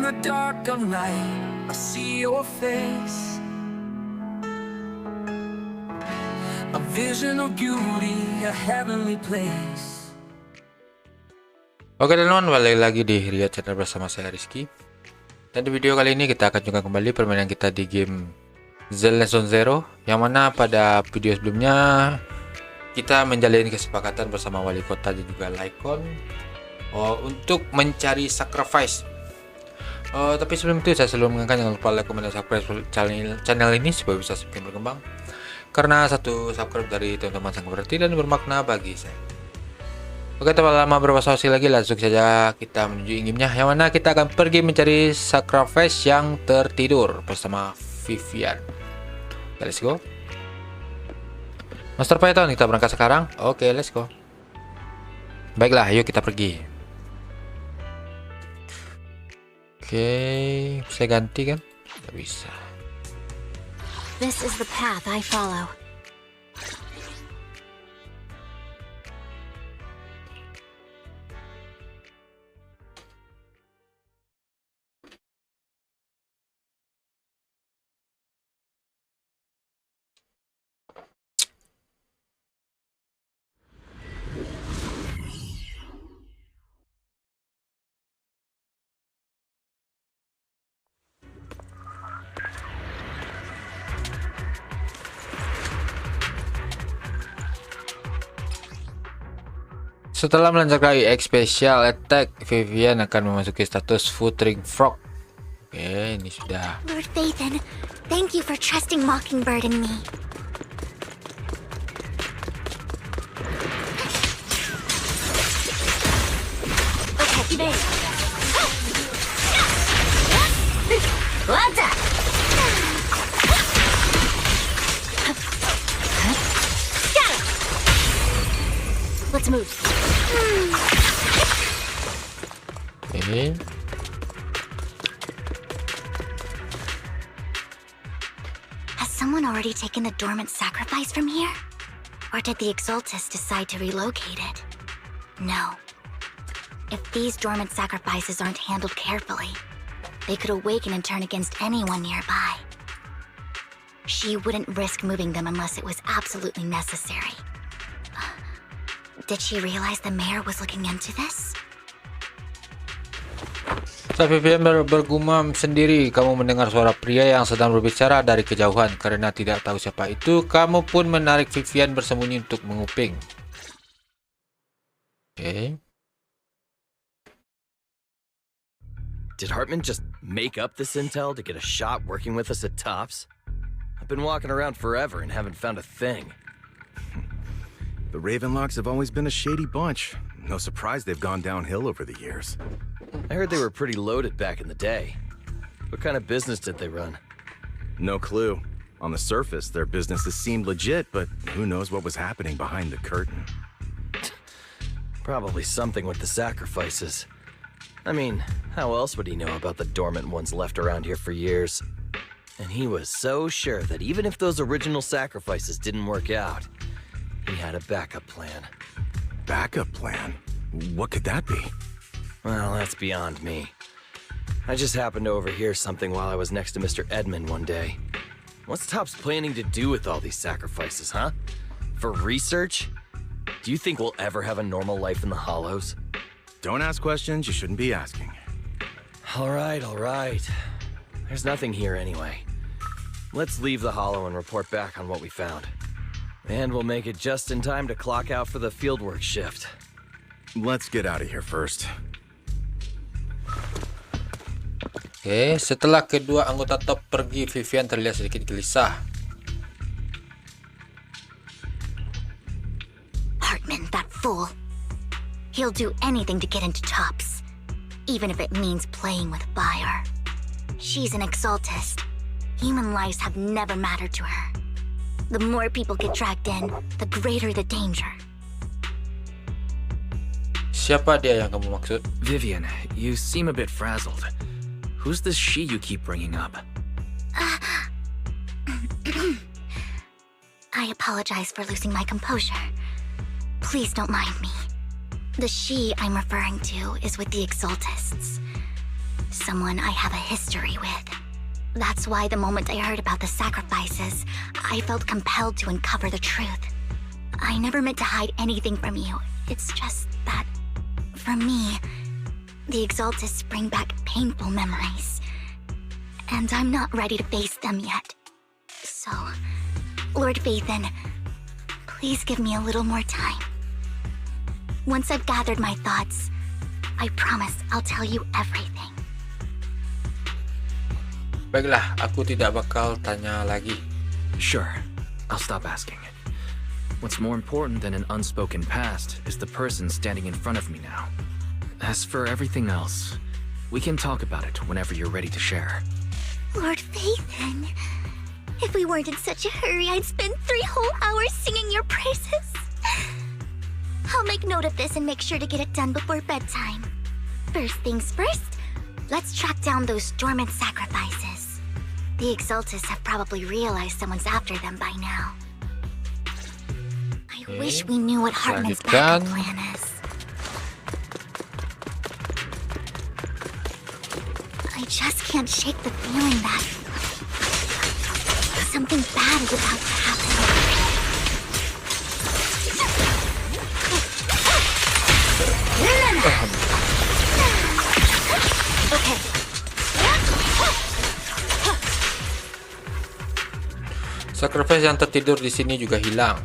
In the dark of night, I see your face. A vision of beauty, a heavenly place. Oke teman-teman, balik lagi di Ria Channel bersama saya Rizky. Dan di video kali ini kita akan juga kembali permainan kita di game Zenless Zero, yang mana pada video sebelumnya kita menjalin kesepakatan bersama wali kota dan juga Laikon untuk mencari Sacrafice. Tapi sebelum itu saya selalu mengingatkan jangan lupa like, komen, dan subscribe channel ini supaya bisa semakin berkembang. Karena satu subscribe dari teman-teman sangat berarti dan bermakna bagi saya. Oke, tanpa lama berbahasa lagi, langsung saja kita menuju ingimnya, yang mana kita akan pergi mencari Sacrafice yang tertidur bersama Vivian. Let's go. Master Python, kita berangkat sekarang. Oke, let's go. Baiklah, ayo kita pergi. Oke, bisa ganti kan? Tidak bisa. This is the path I follow. Setelah melancarkan EX Special Attack, Vivian akan memasuki status Footring Frog. Oke, ini sudah. Lord Phaethon, thank you for trusting Mockingbird and me. Okay, there. What's up? Got it. Let's move. Ini Has someone already taken the dormant sacrifice from here? Or did the Exaltus decide to relocate it? No. If these dormant sacrifices aren't handled carefully, they could awaken and turn against anyone nearby. She wouldn't risk moving them unless it was absolutely necessary. Did she realize the mayor was looking into this? saat Vivian bergumam sendiri, kamu mendengar suara pria yang sedang berbicara dari kejauhan. Karena tidak tahu siapa itu, kamu pun menarik Vivian bersembunyi untuk menguping. Oke. Did Hartman just make up this intel to get a shot working with us at Tops? I've been walking around forever and haven't found a thing. The Ravenlocks have always been a shady bunch. No surprise they've gone downhill over the years. I heard they were pretty loaded back in the day. What kind of business did they run? No clue. On the surface, their businesses seemed legit, but who knows what was happening behind the curtain. Probably something with the sacrifices. I mean, how else would he know about the dormant ones left around here for years? And he was so sure that even if those original sacrifices didn't work out, he had a backup plan. Backup plan? What could that be? Well, that's beyond me. I just happened to overhear something while I was next to Mr. Edmund one day. What's Tops planning to do with all these sacrifices, huh? For research? Do you think we'll ever have a normal life in the Hollows? Don't ask questions you shouldn't be asking. All right. There's nothing here anyway. Let's leave the Hollow and report back on what we found. And we'll make it just in time to clock out for the fieldwork shift. Let's get out of here first. Oke, setelah kedua anggota top pergi, Vivian terlihat sedikit gelisah. Hartman, that fool. He'll do anything to get into Tops, even if it means playing with fire. She's an Exaltist. Human lives have never mattered to her. The more people get dragged in, the greater the danger. Siapa dia yang kamu maksud? Vivian, you seem a bit frazzled. Who's this she you keep bringing up? I apologize for losing my composure. Please don't mind me. The she I'm referring to is with the Exaltists. someone I have a history with. That's why the moment I heard about the sacrifices, I felt compelled to uncover the truth. I never meant to hide anything from you. It's just that, for me, the Exaltists bring back painful memories. And I'm not ready to face them yet. So, Lord Vathan, please give me a little more time. Once I've gathered my thoughts, I promise I'll tell you everything. Baiklah, aku tidak bakal tanya lagi. Sure, I'll stop asking. What's more important than an unspoken past is the person standing in front of me now. As for everything else, we can talk about it whenever you're ready to share. Lord Vathan, if we weren't in such a hurry, I'd spend 3 whole hours singing your praises. I'll make note of this and make sure to get it done before bedtime. First things first, let's track down those dormant sacrifices. The Exaltists have probably realized someone's after them by now. I wish we knew what Hartman's backup plan is. I just can't shake the feeling that something bad is about to happen. Okay. Sacrafice yang tertidur di sini juga hilang.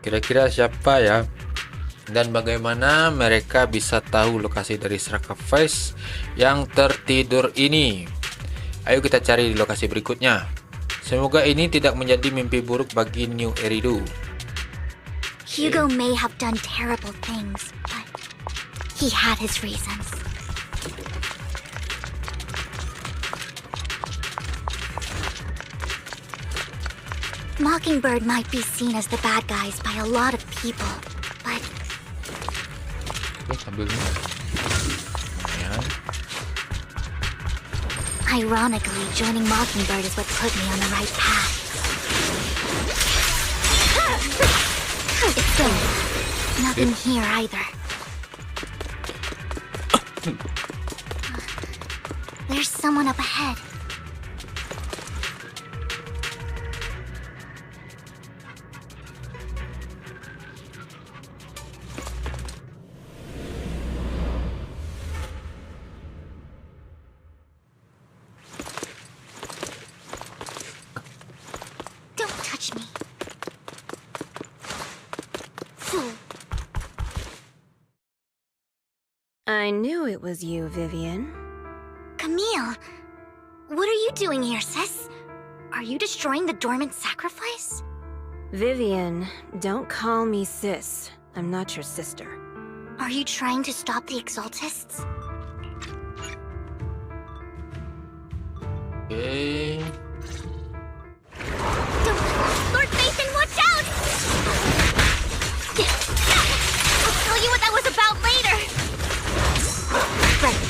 Kira-kira siapa ya? Dan bagaimana mereka bisa tahu lokasi dari Sacrafice yang tertidur ini? Ayo kita cari di lokasi berikutnya. Semoga ini tidak menjadi mimpi buruk bagi New Eridu. Hugo may have done terrible things, but he had his reasons. Mockingbird might be seen as the bad guys by a lot of people, but Sambil ini. Ya. ironically, joining Mockingbird is what put me on the right path. It's good. Nothing here either. There's someone up ahead. Don't touch me. Fool. I knew it was you, Vivian. Camille, what are you doing here, sis? Are you destroying the dormant sacrifice? Vivian, don't call me sis. I'm not your sister. Are you trying to stop the Exaltists? Oke. Lord Vathan, watch out! I'll tell you what that was about later. Right.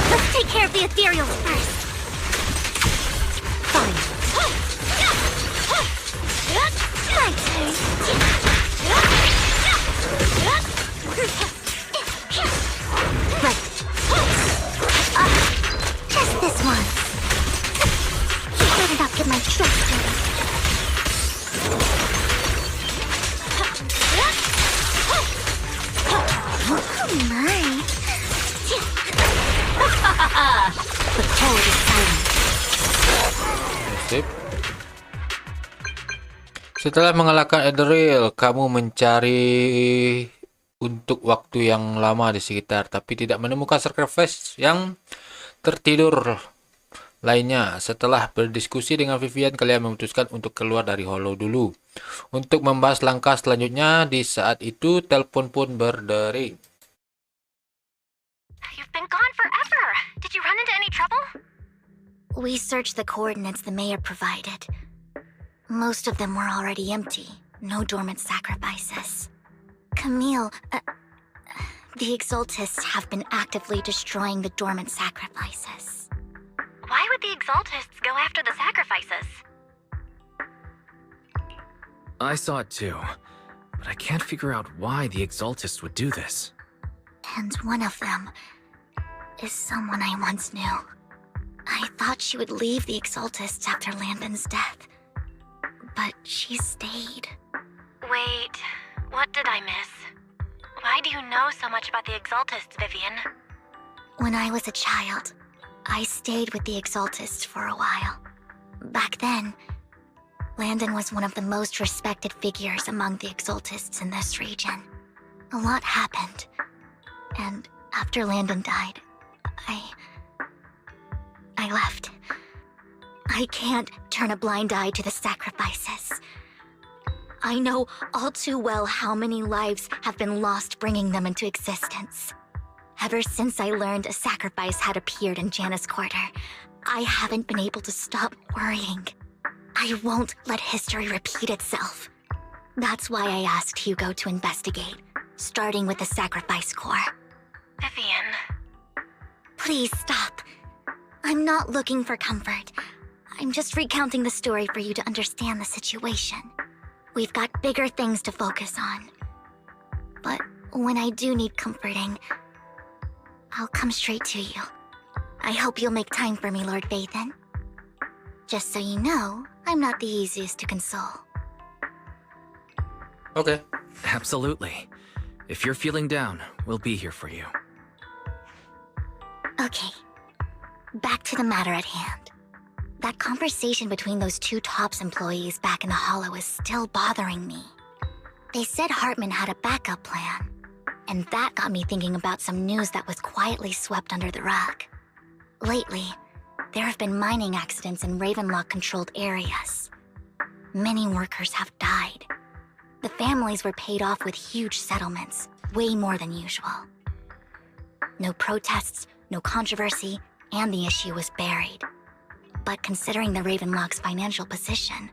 Let's take care of the ethereals first. Fine. My turn. Right. Just this once. You better not get my trust dirty. Oh my. The cold is silent. Sip. Setelah mengalahkan Adderall, kamu mencari untuk waktu yang lama di sekitar, tapi tidak menemukan Sacrafice yang tertidur lainnya. Setelah berdiskusi dengan Vivian, kalian memutuskan untuk keluar dari Hollow dulu. Untuk membahas langkah selanjutnya, di saat itu telepon pun berdering. You've been gone forever. Did you run into any trouble? We searched the coordinates the mayor provided. Most of them were already empty. No dormant sacrifices. Camille, the Exaltists have been actively destroying the dormant sacrifices. Why would the Exaltists go after the sacrifices? I saw it too, but I can't figure out why the Exaltists would do this. And one of them is someone I once knew. I thought she would leave the Exaltists after Landon's death, but she stayed. Wait, what did I miss? Why do you know so much about the Exaltists, Vivian? When I was a child, I stayed with the Exaltists for a while. Back then, Landon was one of the most respected figures among the Exaltists in this region. A lot happened, and after Landon died, I left. I can't turn a blind eye to the sacrifices. I know all too well how many lives have been lost bringing them into existence. Ever since I learned a sacrifice had appeared in Janna's quarter, I haven't been able to stop worrying. I won't let history repeat itself. That's why I asked Hugo to investigate, starting with the sacrifice core. Vivian. Please stop. I'm not looking for comfort. I'm just recounting the story for you to understand the situation. We've got bigger things to focus on. But when I do need comforting, I'll come straight to you. I hope you'll make time for me, Lord Vathan. Just so you know, I'm not the easiest to console. Oke. Absolutely. If you're feeling down, we'll be here for you. Okay. Back to the matter at hand. That conversation between those two TOPS employees back in the Hollow is still bothering me. They said Hartman had a backup plan, and that got me thinking about some news that was quietly swept under the rug. Lately, there have been mining accidents in Ravenlock-controlled areas. Many workers have died. The families were paid off with huge settlements, way more than usual. No protests, no controversy, and the issue was buried. But considering the Ravenlock's financial position,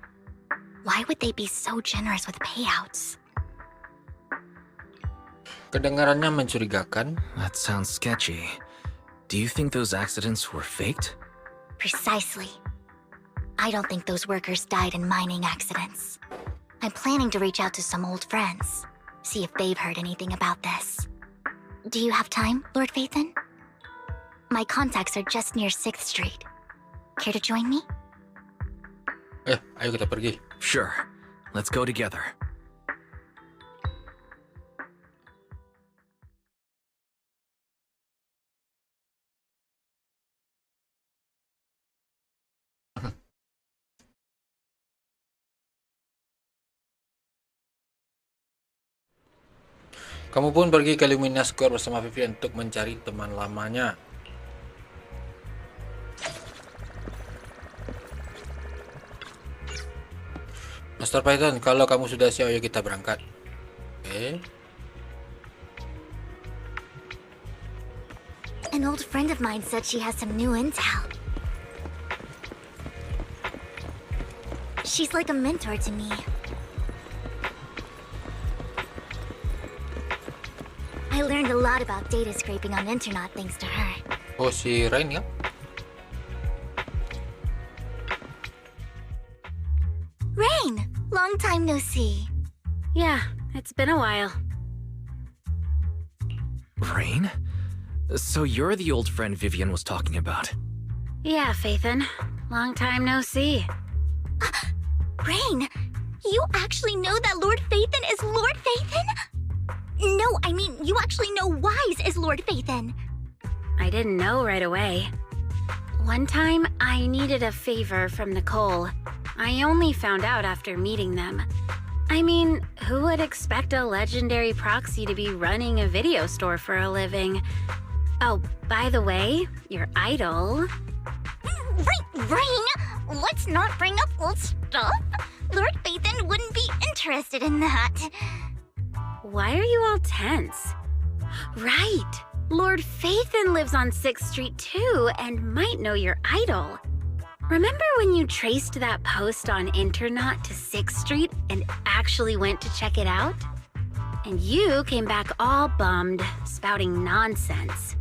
why would they be so generous with payouts? Kedengarannya mencurigakan. That sounds sketchy. Do you think those accidents were faked? Precisely. I don't think those workers died in mining accidents. I'm planning to reach out to some old friends, see if they've heard anything about this. Do you have time, Lord Vathan? My contacts are just near 6th Street. Care to join me? Ayo kita pergi. Sure. Let's go together. Kamu pun pergi ke Lumina Square bersama Vivian untuk mencari teman lamanya. Master Python, kalau kamu sudah siap, ayo kita berangkat. Oke. An old friend of mine said she has some new intel. She's like a mentor to me. I learned a lot about data scraping on internet thanks to her. Oh, si Rain ya? Rain! Long time no see. Yeah, it's been a while. Rain? So you're the old friend Vivian was talking about? Yeah, Phaethon. Long time no see. Rain, you actually know that Lord Vathan is Lord Vathan? No, I mean, you actually know Wise is Lord Vathan. I didn't know right away. One time, I needed a favor from Nicole. I only found out after meeting them. I mean, who would expect a legendary proxy to be running a video store for a living? Oh, by the way, your idol... Rain, let's not bring up old stuff. Lord Vathan wouldn't be interested in that. Why are you all tense? Right! Lord Vathan lives on 6th Street too, and might know your idol. Remember when you traced that post on Internet to 6th Street and actually went to check it out? And you came back all bummed, spouting nonsense.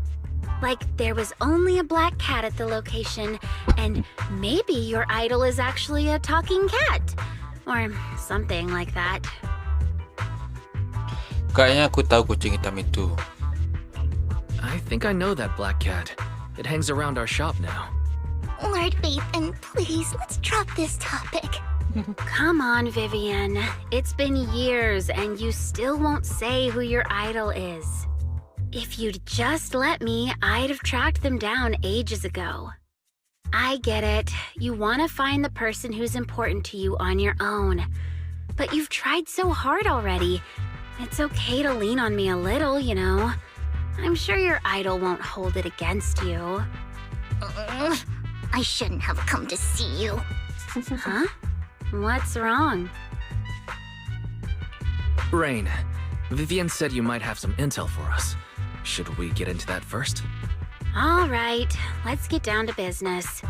Like there was only a black cat at the location, and maybe your idol is actually a talking cat. Or something like that. Kayaknya aku tahu kucing hitam itu. think I know that black cat. It hangs around our shop now. Lord Faithin, please, let's drop this topic. Come on, Vivian. It's been years and you still won't say who your idol is. If you'd just let me, I'd have tracked them down ages ago. I get it. You want to find the person who's important to you on your own. But you've tried so hard already. It's okay to lean on me a little, you know. I'm sure your idol won't hold it against you. I shouldn't have come to see you. Huh? What's wrong? Rain, Vivian said you might have some intel for us. Should we get into that first? All right, let's get down to business.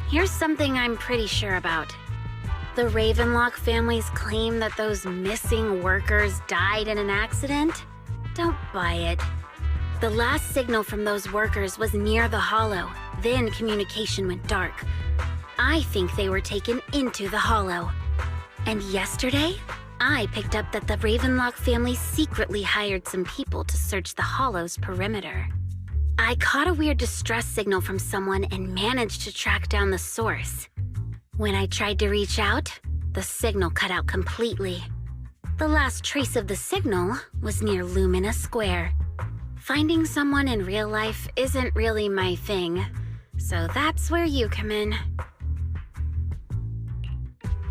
Here's something I'm pretty sure about. The Ravenlock family's claim that those missing workers died in an accident? Don't buy it. The last signal from those workers was near the hollow. Then communication went dark. I think they were taken into the hollow. And yesterday, I picked up that the Ravenlock family secretly hired some people to search the hollow's perimeter. I caught a weird distress signal from someone and managed to track down the source. When I tried to reach out, the signal cut out completely. The last trace of the signal was near Lumina Square. Finding someone in real life isn't really my thing, so that's where you come in.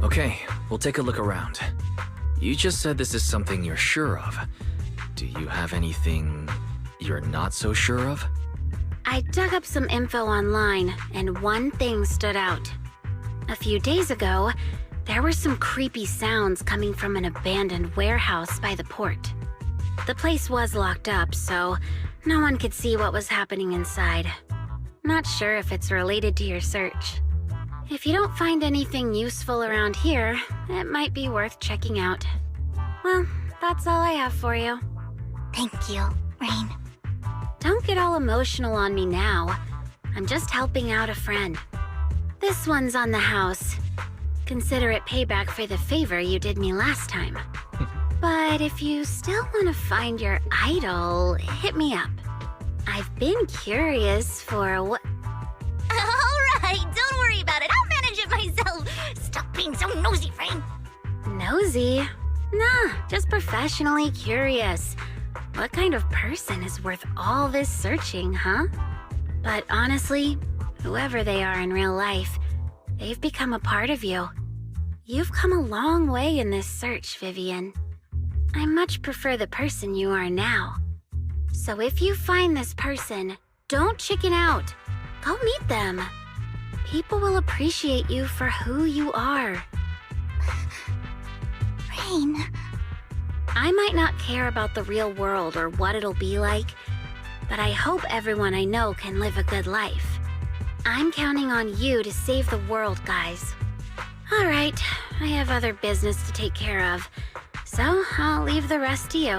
Okay, we'll take a look around. You just said this is something you're sure of. Do you have anything you're not so sure of? I dug up some info online, and one thing stood out. A few days ago, there were some creepy sounds coming from an abandoned warehouse by the port. The place was locked up, so no one could see what was happening inside. Not sure if it's related to your search. If you don't find anything useful around here, it might be worth checking out. Well, that's all I have for you. Thank you, Rain. Don't get all emotional on me now. I'm just helping out a friend. This one's on the house. Consider it payback for the favor you did me last time. But if you still want to find your idol, hit me up. I've been curious for what... All right, don't worry about it. I'll manage it myself. Stop being so nosy, Rain. Nosy? Nah, just professionally curious. What kind of person is worth all this searching, huh? But honestly, whoever they are in real life, they've become a part of you. You've come a long way in this search, Vivian. I much prefer the person you are now. So if you find this person, don't chicken out. Go meet them. People will appreciate you for who you are. Rain. I might not care about the real world or what it'll be like, but I hope everyone I know can live a good life. I'm counting on you to save the world, guys. All right, I have other business to take care of, so I'll leave the rest to you.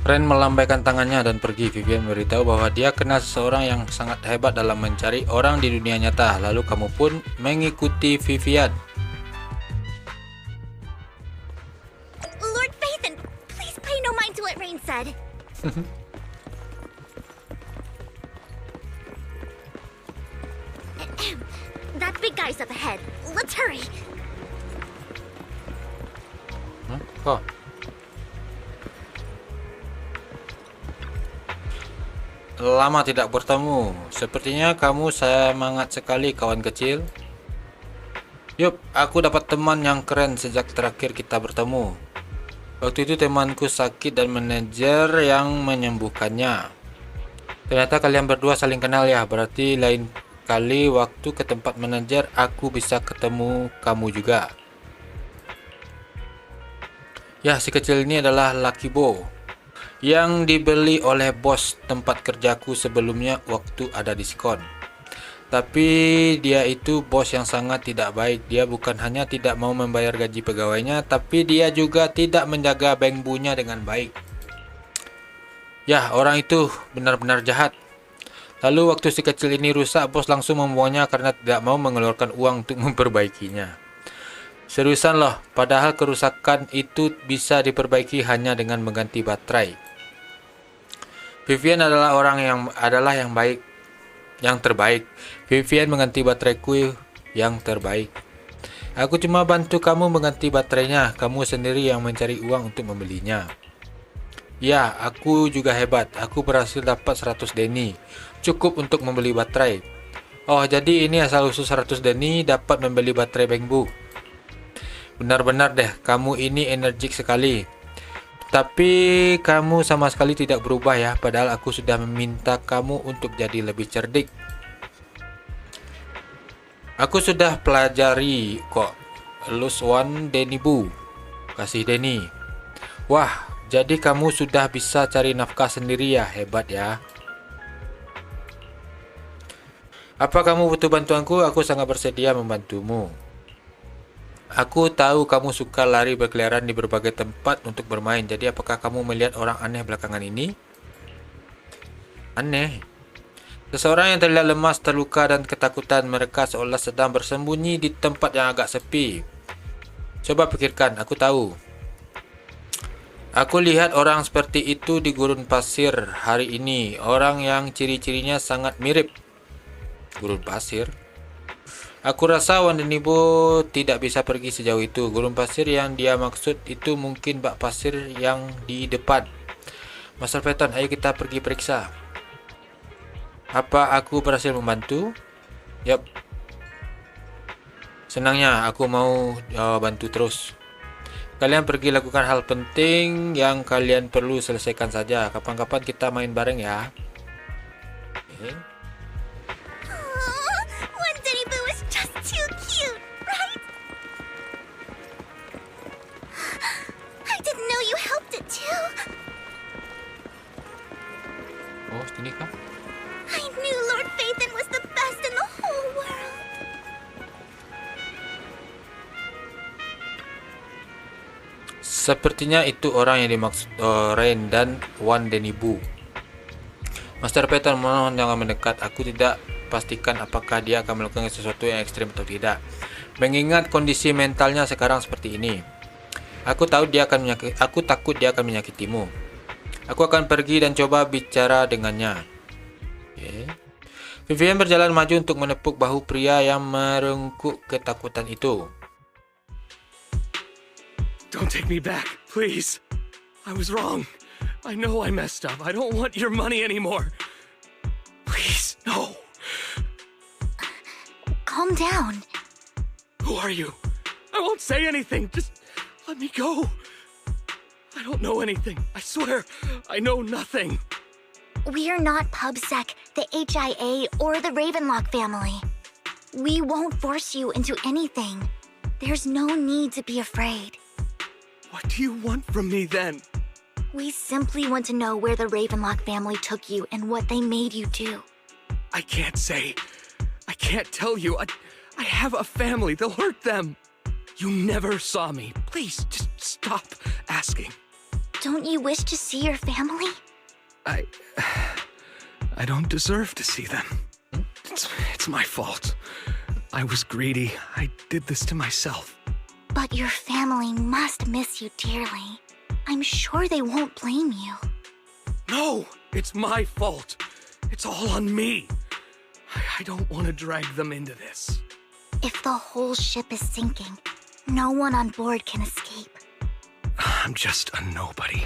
Ren melambaikan tangannya dan pergi. Vivian memberitahu bahwa dia kenal seseorang yang sangat hebat dalam mencari orang di dunia nyata. Lalu kamu pun mengikuti Vivian. Lord Faithin, please pay no mind to what Rain said. That big guy's up ahead. Let's hurry. Kok? Lama tidak bertemu. Sepertinya kamu semangat sekali, kawan kecil. Yup, aku dapat teman yang keren sejak terakhir kita bertemu. Waktu itu temanku sakit dan manajer yang menyembuhkannya. Ternyata kalian berdua saling kenal ya. Berarti lain kali waktu ke tempat manajer aku bisa ketemu kamu juga. Ya, si kecil ini adalah Lucky Bow yang dibeli oleh bos tempat kerjaku sebelumnya waktu ada diskon. Tapi dia itu bos yang sangat tidak baik. Dia bukan hanya tidak mau membayar gaji pegawainya, tapi dia juga tidak menjaga bengbunya dengan baik. Ya, orang itu benar-benar jahat. Lalu waktu si kecil ini rusak, bos langsung membuangnya karena tidak mau mengeluarkan uang untuk memperbaikinya. Seriusan loh, padahal kerusakan itu bisa diperbaiki hanya dengan mengganti baterai. Vivian adalah yang baik, yang terbaik. Vivian mengganti bateraiku yang terbaik. Aku cuma bantu kamu mengganti baterainya. Kamu sendiri yang mencari uang untuk membelinya. Ya, aku juga hebat. Aku berhasil dapat 100 deni. Cukup untuk membeli baterai. Oh, jadi ini asal-usul 100 deni dapat membeli baterai MacBook. Benar-benar deh, kamu ini energik sekali. Tapi kamu sama sekali tidak berubah ya, padahal aku sudah meminta kamu untuk jadi lebih cerdik. Aku sudah pelajari kok. Lose one Deni Bu. Kasih Deni. Wah, jadi kamu sudah bisa cari nafkah sendiri ya, hebat ya. Apa kamu butuh bantuanku? Aku sangat bersedia membantumu. Aku tahu kamu suka lari berkeliaran di berbagai tempat untuk bermain. Jadi apakah kamu melihat orang aneh belakangan ini? Aneh. Seseorang yang terlihat lemas, terluka dan ketakutan. Mereka seolah sedang bersembunyi di tempat yang agak sepi. Coba pikirkan, aku tahu. Aku lihat orang seperti itu di gurun pasir hari ini. Orang yang ciri-cirinya sangat mirip. Gurun pasir? Aku rasa Wandenibo tidak bisa pergi sejauh itu. Gurun pasir yang dia maksud itu mungkin bak pasir yang di depan. Master Python, ayo kita pergi periksa. Apa aku berhasil membantu? Yap. Senangnya, aku mau bantu terus. Kalian pergi lakukan hal penting yang kalian perlu selesaikan saja. Kapan-kapan kita main bareng ya. Okay. Too cute, right? I didn't know you helped it too. Oh, sini kah? I knew Lord Phaethon was the best in the whole world. Sepertinya itu orang yang dimaksud Rain dan Wandenibo. Master Phaethon, mohon jangan mendekat. Aku tidak pastikan apakah dia akan melakukan sesuatu yang ekstrim atau tidak. Mengingat kondisi mentalnya sekarang seperti ini. Aku takut dia akan menyakitimu. Aku akan pergi dan coba bicara dengannya. Okay. Vivian berjalan maju untuk menepuk bahu pria yang merengkuk ketakutan itu. Don't take me back, please. I was wrong. I know I messed up. I don't want your money anymore. Please, no. Calm down. Who are you? I won't say anything. Just let me go. I don't know anything. I swear, I know nothing. We're not PubSec, the HIA, or the Ravenlock family. We won't force you into anything. There's no need to be afraid. What do you want from me then? We simply want to know where the Ravenlock family took you and what they made you do. I can't say. I can't tell you. I have a family. They'll hurt them. You never saw me. Please, just stop asking. Don't you wish to see your family? I don't deserve to see them. It's my fault. I was greedy. I did this to myself. But your family must miss you dearly. I'm sure they won't blame you. No, it's my fault. It's all on me. I don't want to drag them into this. If the whole ship is sinking, no one on board can escape. I'm just a nobody.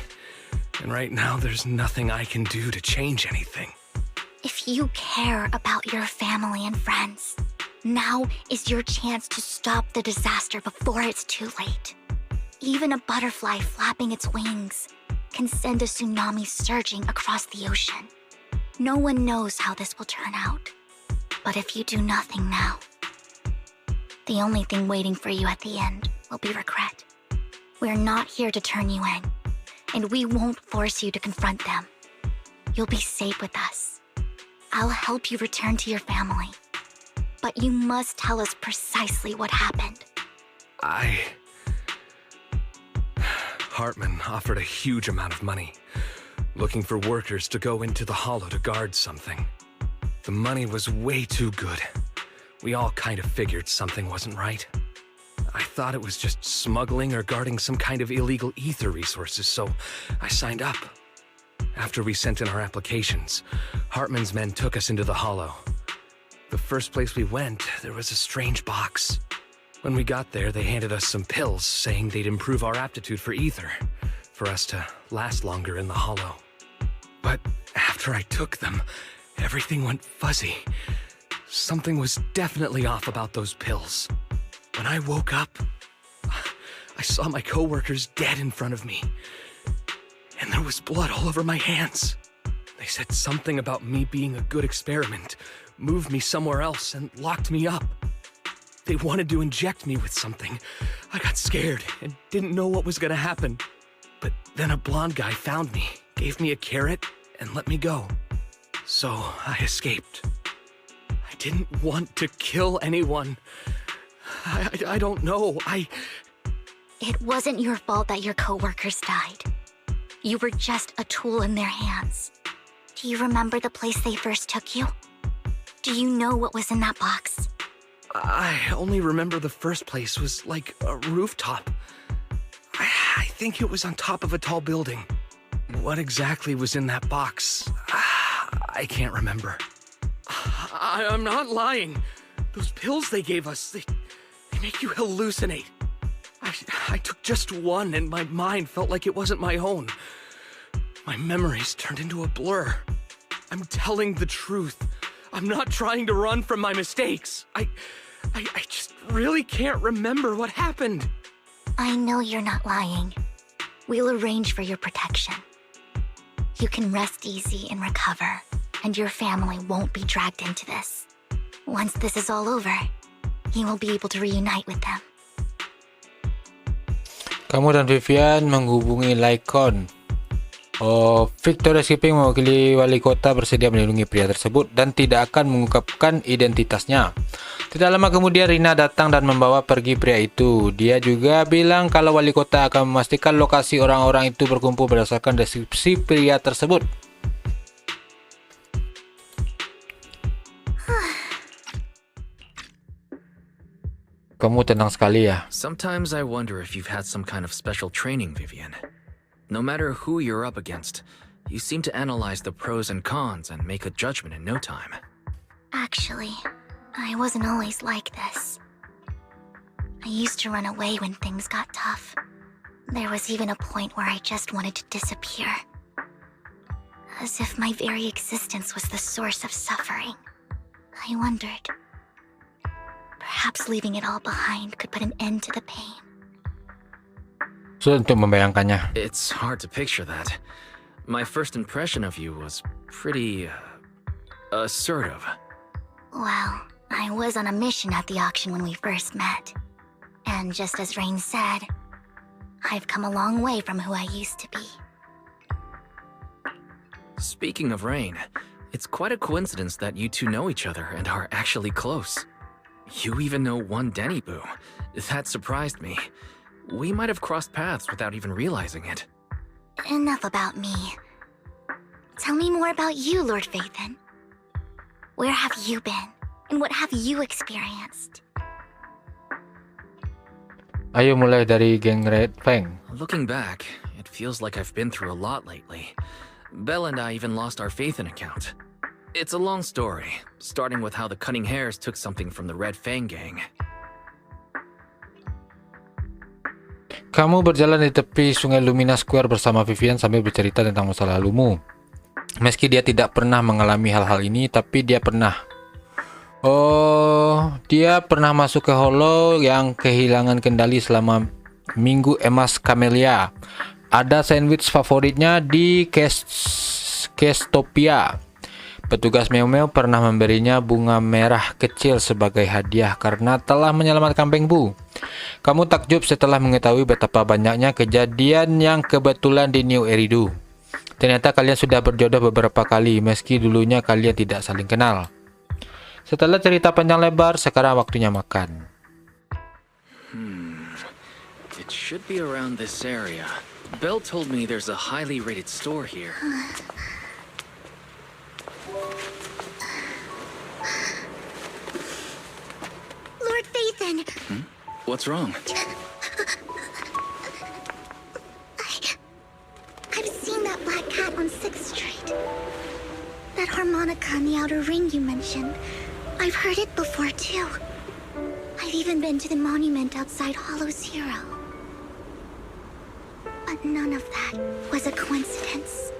And right now, there's nothing I can do to change anything. If you care about your family and friends, now is your chance to stop the disaster before it's too late. Even a butterfly flapping its wings can send a tsunami surging across the ocean. No one knows how this will turn out. But if you do nothing now, the only thing waiting for you at the end will be regret. We're not here to turn you in, and we won't force you to confront them. You'll be safe with us. I'll help you return to your family. But you must tell us precisely what happened. Hartman offered a huge amount of money, looking for workers to go into the hollow to guard something. The money was way too good. We all kind of figured something wasn't right. I thought it was just smuggling or guarding some kind of illegal ether resources, so I signed up. After we sent in our applications, Hartman's men took us into the hollow. The first place we went, there was a strange box. When we got there, they handed us some pills, saying they'd improve our aptitude for ether, for us to last longer in the hollow. But after I took them, everything went fuzzy. Something was definitely off about those pills. When I woke up, I saw my coworkers dead in front of me. And there was blood all over my hands. They said something about me being a good experiment, moved me somewhere else, and locked me up. They wanted to inject me with something. I got scared and didn't know what was gonna happen. But then a blonde guy found me, gave me a carrot, and let me go. So I escaped. I didn't want to kill anyone. I don't know. It wasn't your fault that your coworkers died. You were just a tool in their hands. Do you remember the place they first took you? Do you know what was in that box? I only remember the first place was like a rooftop. I think it was on top of a tall building. What exactly was in that box? I can't remember. I'm not lying. Those pills they gave us, they make you hallucinate. I took just one and my mind felt like it wasn't my own. My memories turned into a blur. I'm telling the truth. I'm not trying to run from my mistakes. I just really can't remember what happened. I know you're not lying. We'll arrange for your protection. You can rest easy and recover, and your family won't be dragged into this. Once this is all over, you will be able to reunite with them. Kamu dan Vivian menghubungi Lycon. Victoria Skipping mewakili wali kota bersedia melindungi pria tersebut dan tidak akan mengungkapkan identitasnya. Tidak lama kemudian Rina datang dan membawa pergi pria itu. Dia juga bilang kalau wali kota akan memastikan lokasi orang-orang itu berkumpul berdasarkan deskripsi pria tersebut. Kamu tenang sekali ya. Sometimes I wonder if you've had some kind of special training, Vivian. No matter who you're up against, you seem to analyze the pros and cons and make a judgment in no time. Actually, I wasn't always like this. I used to run away when things got tough. There was even a point where I just wanted to disappear. As if my very existence was the source of suffering. I wondered. Perhaps leaving it all behind could put an end to the pain. Sulit untuk membayangkannya. It's hard to picture that. My first impression of you was pretty assertive. Well, I was on a mission at the auction when we first met. And just as Rain said, I've come a long way from who I used to be. Speaking of Rain, it's quite a coincidence that you two know each other and are actually close. You even know one Denny Boo. That surprised me. We might have crossed paths without even realizing it. Enough about me. Tell me more about you, Lord Faithin. Where have you been? And what have you experienced? Ayo mulai dari geng Red Fang. Looking back, it feels like I've been through a lot lately. Belle and I even lost our Faithin account. It's a long story, starting with how the Cunning Hares took something from the Red Fang gang. Kamu berjalan di tepi sungai Lumina Square bersama Vivian sambil bercerita tentang masa lalumu. Meski dia tidak pernah mengalami hal-hal ini, tapi dia pernah. Dia pernah masuk ke Hollow yang kehilangan kendali selama minggu emas Camellia. Ada sandwich favoritnya di Kestopia. Petugas Meow pernah memberinya bunga merah kecil sebagai hadiah karena telah menyelamatkan Beng Bu. Kamu takjub setelah mengetahui betapa banyaknya kejadian yang kebetulan di New Eridu. Ternyata kalian sudah berjodoh beberapa kali meski dulunya kalian tidak saling kenal. Setelah cerita panjang lebar, sekarang waktunya makan. It should be around this area. Belle told me there's a highly rated store here. Lord Faithin! What's wrong? I've seen that black cat on 6th That harmonica in the outer ring you mentioned, I've heard it before too. I've even been to the monument outside Hollow Zero. But none of that was a coincidence.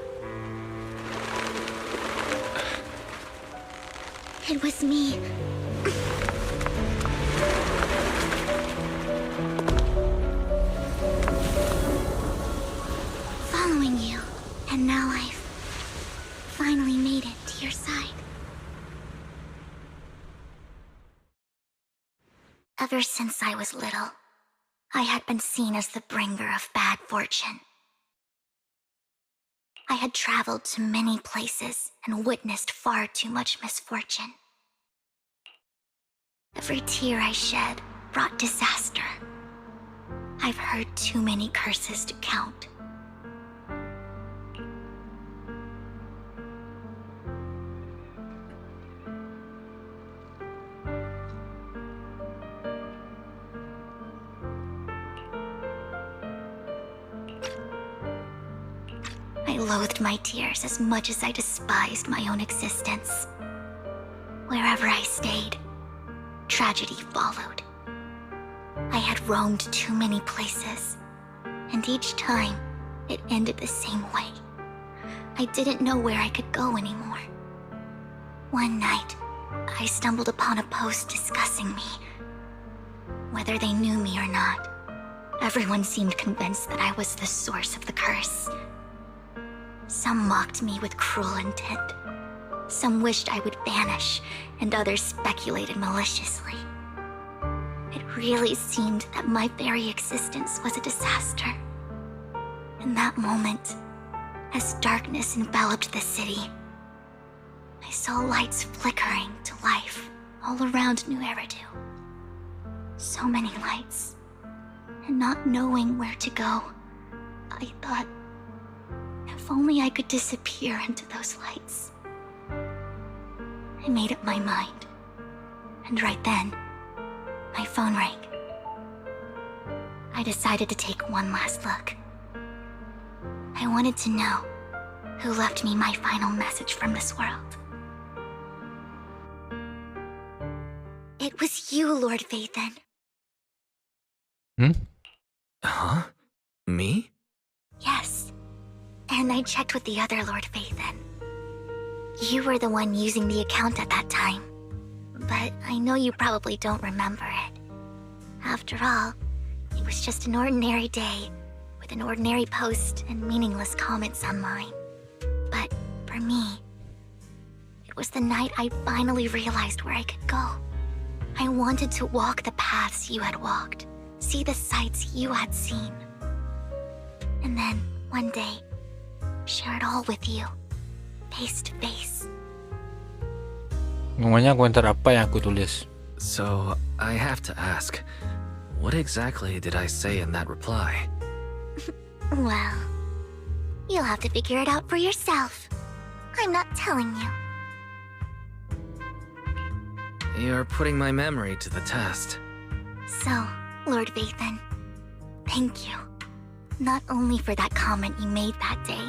It was me. Following you, and now I've finally made it to your side. Ever since I was little, I had been seen as the bringer of bad fortune. I had traveled to many places and witnessed far too much misfortune. Every tear I shed brought disaster. I've heard too many curses to count. I loathed my tears as much as I despised my own existence. Wherever I stayed, tragedy followed. I had roamed too many places, and each time it ended the same way. I didn't know where I could go anymore. One night, I stumbled upon a post discussing me. Whether they knew me or not, everyone seemed convinced that I was the source of the curse. Some mocked me with cruel intent. Some wished I would vanish, and others speculated maliciously. It really seemed that my very existence was a disaster. In that moment, as darkness enveloped the city, I saw lights flickering to life all around New Eridu. So many lights, and not knowing where to go, I thought, if only I could disappear into those lights. I made up my mind, and right then, my phone rang. I decided to take one last look. I wanted to know who left me my final message from this world. It was you, Lord Vathan. Huh? Me? Yes. And I checked with the other Lord Vathan. You were the one using the account at that time. But I know you probably don't remember it. After all, it was just an ordinary day, with an ordinary post and meaningless comments on mine. But for me, it was the night I finally realized where I could go. I wanted to walk the paths you had walked, see the sights you had seen. And then, one day, share it all with you, face to face. Namanya komentar apa yang aku tulis? So, I have to ask, what exactly did I say in that reply? Well, you'll have to figure it out for yourself. I'm not telling you. You're putting my memory to the test. So, Lord Vathan, thank you. Not only for that comment you made that day,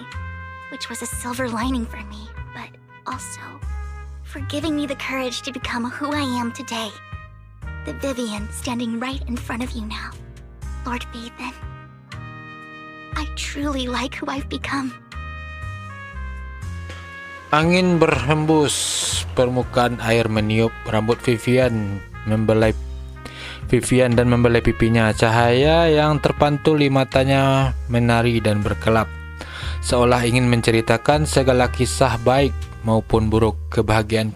which was a silver lining for me, but also for giving me the courage to become who I am today. The Vivian standing right in front of you now. Lord Vathan, I truly like who I've become. Angin berhembus, permukaan air meniup rambut Vivian membelai dan membelai pipinya. Cahaya yang terpantul di matanya menari dan berkelap, seolah ingin menceritakan segala kisah baik maupun buruk, kebahagiaan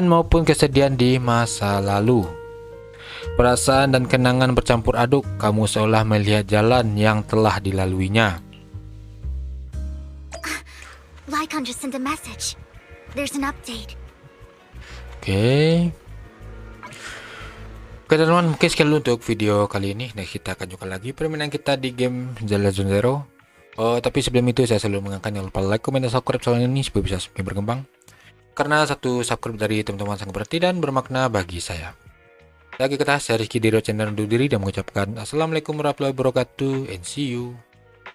maupun kesedihan di masa lalu. Perasaan dan kenangan bercampur aduk, kamu seolah melihat jalan yang telah dilaluinya. Lycon just sent a message. There's an update. Oke, teman-teman, mungkin sekian dulu untuk video kali ini. Nah, kita akan jumpa lagi permainan kita di game Zenless Zero. Tapi sebelum itu saya selalu mengingatkan jangan lupa like, komen, dan subscribe channel ini supaya bisa semakin berkembang. Karena satu subscribe dari teman-teman sangat berarti dan bermakna bagi saya. Lagi kata saya Rizky dari channel undur diri dan mengucapkan assalamualaikum warahmatullahi wabarakatuh and see you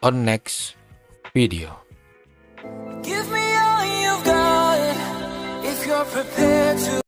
on next video. Give are prepared to